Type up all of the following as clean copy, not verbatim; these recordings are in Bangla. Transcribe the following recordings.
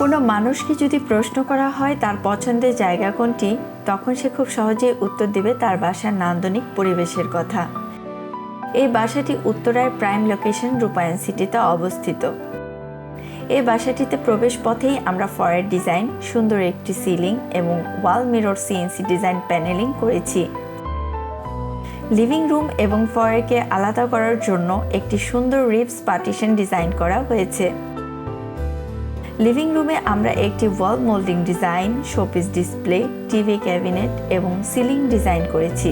কোনো মানুষকে যদি প্রশ্ন করা হয় তার পছন্দের জায়গা কোনটি, তখন সে খুব সহজেই উত্তর দেবে তার বাসার নান্দনিক পরিবেশের কথা। এই বাসাটি উত্তরার প্রাইম লোকেশন রূপায়ণ সিটিতে অবস্থিত। এই বাসাটিতে প্রবেশ পথেই আমরা ফয়ের ডিজাইন, সুন্দর একটি সিলিং এবং ওয়াল মিরর সিএনসি ডিজাইন প্যানেলিং করেছি। লিভিং রুম এবং ফয়েরকে আলাদা করার জন্য একটি সুন্দর রিবস পার্টিশন ডিজাইন করা হয়েছে। লিভিং রুমে আমরা একটি ওয়াল moulding design, showpiece display, TV cabinet এবং সিলিং ডিজাইন করেছি।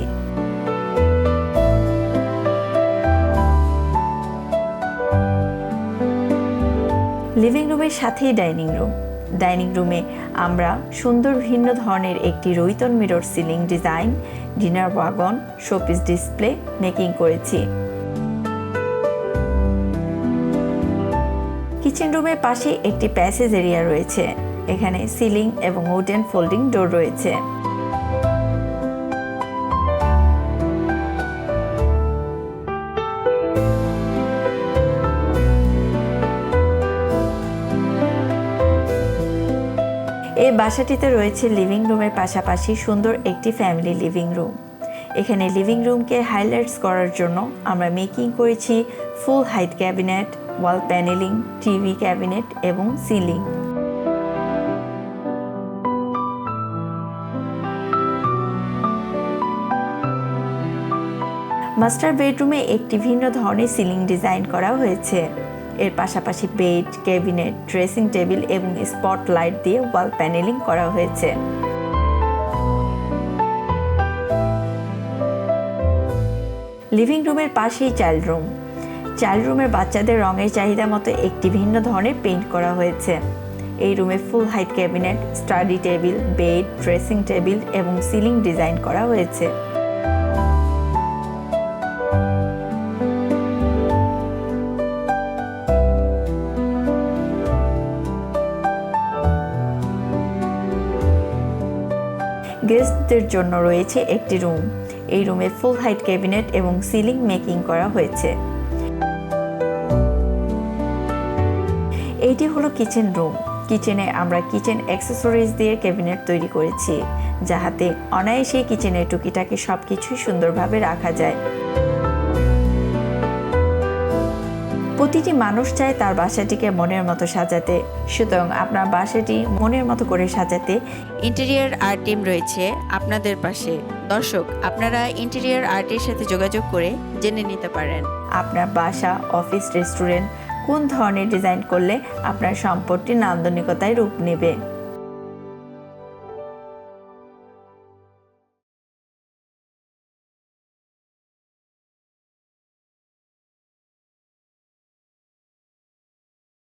লিভিং রুমের সাথেই ডাইনিং রুমে আমরা সুন্দর ভিন্ন ধরনের একটি রয়িতন mirror ceiling design, dinner wagon, showpiece display making করেছি। কিচেন রুমের পাশে একটি প্যাসেজ এরিয়া রয়েছে। এখানে সিলিং এবং উডেন ফোল্ডিং ডোর রয়েছে। এই বাসাটিতে রয়েছে লিভিং রুমের পাশাপাশি সুন্দর একটি ফ্যামিলি লিভিং রুম। এখানে লিভিং রুমকে হাইলাইটস করার জন্য আমরা মেকিং করেছি ফুল হাইট ক্যাবিনেট, ওয়াল প্যানেলিং, টিভি ক্যাবিনেট এবং সিলিং। মাস্টার বেডরুমে একটি ভিন্ন ধরনের সিলিং ডিজাইন করা হয়েছে। এর পাশাপাশি বেড, ক্যাবিনেট, ড্রেসিং টেবিল এবং স্পটলাইট দিয়ে ওয়াল প্যানেলিং করা হয়েছে। লিভিং রুমের পাশেই চাইল্ড রুমের বাচ্চাদের রঙের চাহিদা মতো একটি ভিন্ন ধরনের পেইন্ট করা হয়েছে। এই রুমে ফুল height cabinet, study table, bed, dressing table এবং সিলিং ডিজাইন করা হয়েছে। গেস্টদের জন্য রয়েছে একটি রুম। এই রুমে ফুল হাইট ক্যাবিনেট এবং সিলিং মেকিং করা হয়েছে। এইটি হলো কিচেন রুম। কিচেনে আমরা কিচেন অ্যাক্সেসরিজ দিয়ে ক্যাবিনেট তৈরি করেছি, যাহাতে অনায়াসেই কিচেনের টুকিটাকি সবকিছুই সুন্দরভাবে রাখা যায়। প্রতিটি মানুষ চায় তার বাসাটিকে মনের মতো সাজাতে, সুতরাং আপনার বাসাটি মনের মতো করে সাজাতে ইন্টেরিয়র আর্ট টিম রয়েছে আপনাদের পাশে। দর্শক, আপনারা ইন্টেরিয়র আর্টের সাথে যোগাযোগ করে জেনে নিতে পারেন আপনার বাসা, অফিস, রেস্টুরেন্ট কোন ধরনের ডিজাইন করলে আপনার সম্পদটি নান্দনিকতায় রূপ নেবে।